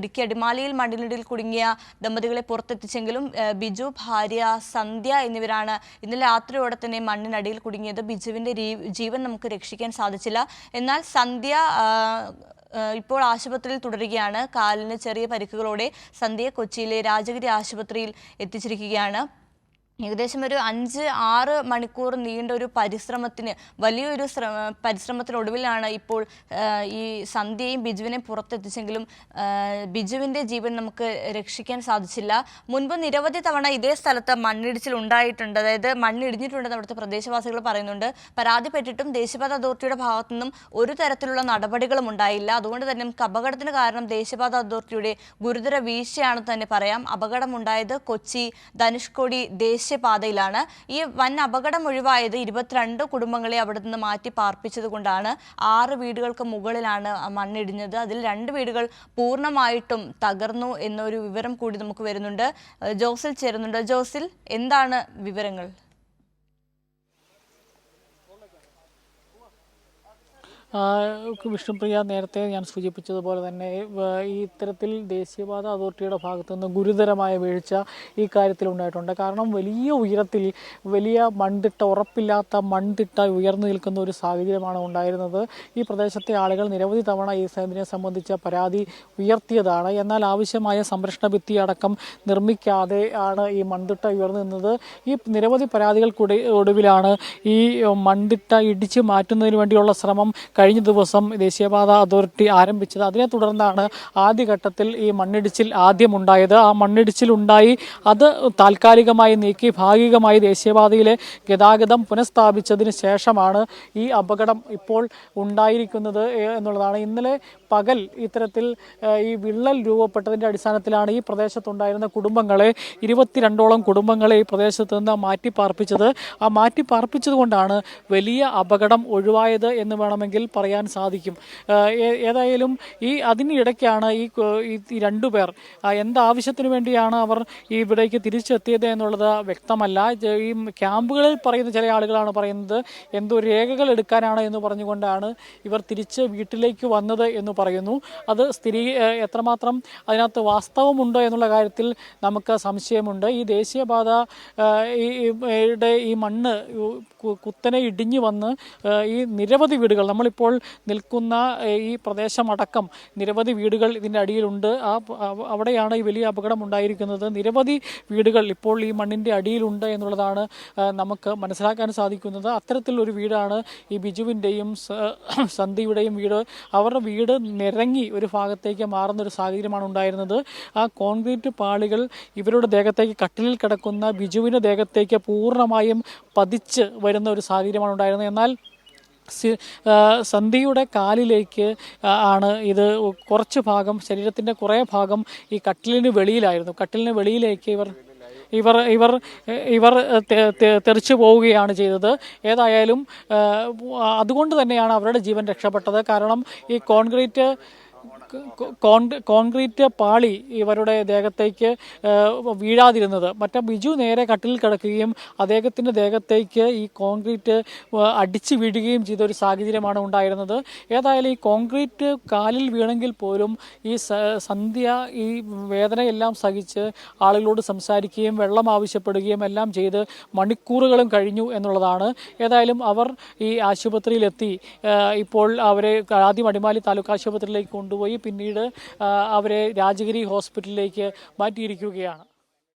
ഇടുക്കി അടിമാലിയിൽ മണ്ണിനടിയിൽ കുടുങ്ങിയ ദമ്പതികളെ പുറത്തെത്തിച്ചെങ്കിലും ബിജു, ഭാര്യ സന്ധ്യ എന്നിവരാണ് ഇന്നലെ രാത്രിയോടെ തന്നെ മണ്ണിനടിയിൽ കുടുങ്ങിയത്. ബിജുവിന്റെ ജീവൻ നമുക്ക് രക്ഷിക്കാൻ സാധിച്ചില്ല. എന്നാൽ സന്ധ്യ ഇപ്പോൾ ആശുപത്രിയിൽ തുടരുകയാണ്. കാലിന് ചെറിയ പരിക്കുകളോടെ സന്ധ്യയെ കൊച്ചിയിലെ രാജഗിരി ആശുപത്രിയിൽ എത്തിച്ചിരിക്കുകയാണ്. ഏകദേശം ഒരു 5-6 മണിക്കൂർ നീണ്ട ഒരു വലിയൊരു പരിശ്രമത്തിനൊടുവിലാണ് ഇപ്പോൾ ഈ സന്ധ്യയും ബിജുവിനെ പുറത്തെത്തിച്ചെങ്കിലും ബിജുവിൻ്റെ ജീവൻ നമുക്ക് രക്ഷിക്കാൻ സാധിച്ചില്ല. മുൻപ് നിരവധി തവണ ഇതേ സ്ഥലത്ത് മണ്ണിടിച്ചിൽ ഉണ്ടായിട്ടുണ്ട്, അതായത് മണ്ണിടിഞ്ഞിട്ടുണ്ടെന്ന് അവിടുത്തെ പ്രദേശവാസികൾ പറയുന്നുണ്ട്. പരാതിപ്പെട്ടിട്ടും ദേശീയപാത അതോറിറ്റിയുടെ ഭാഗത്തു നിന്നും ഒരു തരത്തിലുള്ള നടപടികളും ഉണ്ടായില്ല. അതുകൊണ്ട് തന്നെ നമുക്ക് അപകടത്തിന് കാരണം ദേശീയപാത അതോറിറ്റിയുടെ ഗുരുതര വീഴ്ചയാണെന്ന് തന്നെ പറയാം. അപകടമുണ്ടായത് കൊച്ചി ധനുഷ്കോടി ദേശീയപാതയിലാണ്. ഈ വൻ അപകടം ഒഴിവായത് 22 കുടുംബങ്ങളെ അവിടെ നിന്ന് മാറ്റി പാർപ്പിച്ചത് കൊണ്ടാണ്. 6 വീടുകൾക്ക് മുകളിലാണ് മണ്ണിടിഞ്ഞത്. അതിൽ 2 വീടുകൾ പൂർണ്ണമായിട്ടും തകർന്നു എന്നൊരു വിവരം കൂടി നമുക്ക് വരുന്നുണ്ട്. ജോസിൽ ചേരുന്നുണ്ട്. ജോസിൽ, എന്താണ് വിവരങ്ങൾ? വിഷ്ണുപ്രിയ, നേരത്തെ ഞാൻ സൂചിപ്പിച്ചതുപോലെ തന്നെ ഈ ഇത്തരത്തിൽ ദേശീയപാത അതോറിറ്റിയുടെ ഭാഗത്തു നിന്ന് ഗുരുതരമായ വീഴ്ച ഈ കാര്യത്തിൽ ഉണ്ടായിട്ടുണ്ട്. കാരണം വലിയ ഉയരത്തിൽ വലിയ ഉറപ്പില്ലാത്ത മൺതിട്ട ഉയർന്നു നിൽക്കുന്ന ഒരു സാഹചര്യമാണ് ഉണ്ടായിരുന്നത്. ഈ പ്രദേശത്തെ ആളുകൾ നിരവധി തവണ ഇതിനെ സംബന്ധിച്ച പരാതി ഉയർത്തിയതാണ്. എന്നാൽ ആവശ്യമായ സംരക്ഷണ ഭിത്തി അടക്കം നിർമ്മിക്കാതെ ആണ് ഈ മൺതിട്ട ഉയർന്നു നിന്നത്. ഈ നിരവധി ഒടുവിലാണ് ഈ മൺതിട്ട ഇടിച്ചു മാറ്റുന്നതിന് വേണ്ടിയുള്ള ശ്രമം കഴിഞ്ഞ ദിവസം ദേശീയപാത അതോറിറ്റി ആരംഭിച്ചത്. അതിനെ തുടർന്നാണ് ആദ്യഘട്ടത്തിൽ ഈ മണ്ണിടിച്ചിൽ ആദ്യമുണ്ടായത്. ആ മണ്ണിടിച്ചിലുണ്ടായി അത് താൽക്കാലികമായി നീക്കി ഭാഗികമായി ദേശീയപാതയിലെ ഗതാഗതം പുനഃസ്ഥാപിച്ചതിന് ശേഷമാണ് ഈ അപകടം ഇപ്പോൾ ഉണ്ടായിരിക്കുന്നത് എന്നുള്ളതാണ്. ഇന്നലെ പകൽ ഇത്തരത്തിൽ ഈ വിള്ളൽ രൂപപ്പെട്ടതിൻ്റെ അടിസ്ഥാനത്തിലാണ് ഈ പ്രദേശത്തുണ്ടായിരുന്ന കുടുംബങ്ങളെ 22ഓളം കുടുംബങ്ങളെ ഈ പ്രദേശത്ത് നിന്ന് മാറ്റിപ്പാർപ്പിച്ചത്. ആ മാറ്റിപ്പാർപ്പിച്ചത് കൊണ്ടാണ് വലിയ അപകടം ഒഴിവായത് എന്ന് വേണമെങ്കിൽ പറയാൻ സാധിക്കും. ഏതായാലും അതിനിടയ്ക്കാണ് ഈ 2 പേർ എന്താവശ്യത്തിന് വേണ്ടിയാണ് അവർ ഇവിടേക്ക് തിരിച്ചെത്തിയത് എന്നുള്ളത് വ്യക്തമല്ല. ഈ ക്യാമ്പുകളിൽ പറയുന്ന ചില ആളുകളാണ് പറയുന്നത് എന്തോ രേഖകൾ എടുക്കാനാണ് എന്ന് പറഞ്ഞുകൊണ്ടാണ് ഇവർ തിരിച്ച് വീട്ടിലേക്ക് വന്നത് എന്ന് പറയുന്നു. അത് എത്രമാത്രം അതിനകത്ത് വാസ്തവമുണ്ടോ എന്നുള്ള കാര്യത്തിൽ നമുക്ക് സംശയമുണ്ട്. ഈ ദേശീയപാത ഈ മണ്ണ് കുത്തനെ ഇടിഞ്ഞു വന്ന് ഈ നിരവധി വീടുകൾ, നമ്മളിപ്പോൾ നിൽക്കുന്ന ഈ പ്രദേശമടക്കം നിരവധി വീടുകൾ ഇതിൻ്റെ അടിയിലുണ്ട്. അവിടെയാണ് ഈ വലിയ അപകടം ഉണ്ടായിരിക്കുന്നത്. നിരവധി വീടുകൾ ഇപ്പോൾ ഈ മണ്ണിൻ്റെ അടിയിലുണ്ട് എന്നുള്ളതാണ് നമുക്ക് മനസ്സിലാക്കാൻ സാധിക്കുന്നത്. അത്തരത്തിലൊരു വീടാണ് ഈ ബിജുവിൻ്റെയും സന്ധ്യയുടെയും വീട്. അവരുടെ വീട് നിരങ്ങി ഒരു ഭാഗത്തേക്ക് മാറുന്നൊരു സാഹചര്യമാണ് ഉണ്ടായിരുന്നത്. ആ കോൺക്രീറ്റ് പാളികൾ ഇവരുടെ ദേഹത്തേക്ക്, കട്ടിലിൽ കിടക്കുന്ന ബിജുവിൻ്റെ ദേഹത്തേക്ക് പൂർണ്ണമായും പതിച്ച് വരുന്ന ഒരു സാഹചര്യമാണ് ഉണ്ടായിരുന്നത്. എന്നാൽ സന്ധ്യയുടെ കാലിലേക്ക് ആണ് ഇത് കുറച്ച് ഭാഗം, ശരീരത്തിൻ്റെ കുറേ ഭാഗം ഈ കട്ടിലിന് വെളിയിലായിരുന്നു. കട്ടിലിന് വെളിയിലേക്ക് ഇവർ തെറിച്ചു പോവുകയാണ് ചെയ്തത്. ഏതായാലും അതുകൊണ്ട് തന്നെയാണ് അവരുടെ ജീവൻ രക്ഷപ്പെട്ടത്. കാരണം ഈ കോൺക്രീറ്റ് പാളി ഇവരുടെ ദേഹത്തേക്ക് വീഴാതിരുന്നത്. മറ്റേ ബിജു നേരെ കട്ടിലിൽ കിടക്കുകയും അദ്ദേഹത്തിൻ്റെ ദേഹത്തേക്ക് ഈ കോൺക്രീറ്റ് അടിച്ചു വീഴുകയും ചെയ്ത ഒരു സാഹചര്യമാണ് ഉണ്ടായിരുന്നത്. ഏതായാലും ഈ കോൺക്രീറ്റ് കാലിൽ വീണെങ്കിൽ പോലും ഈ സന്ധ്യ ഈ വേദനയെല്ലാം സഹിച്ച് ആളുകളോട് സംസാരിക്കുകയും വെള്ളം ആവശ്യപ്പെടുകയും എല്ലാം ചെയ്ത് മണിക്കൂറുകളും കഴിഞ്ഞു എന്നുള്ളതാണ്. ഏതായാലും അവർ ഈ ആശുപത്രിയിലെത്തി. ഇപ്പോൾ അവരെ ആദ്യം അടിമാലി താലൂക്ക് ആശുപത്രിയിലേക്ക് കൊണ്ടുപോയി പിന്നീട് അവരെ രാജഗിരി ഹോസ്പിറ്റലിലേക്ക് മാറ്റിയിരിക്കുകയാണ്.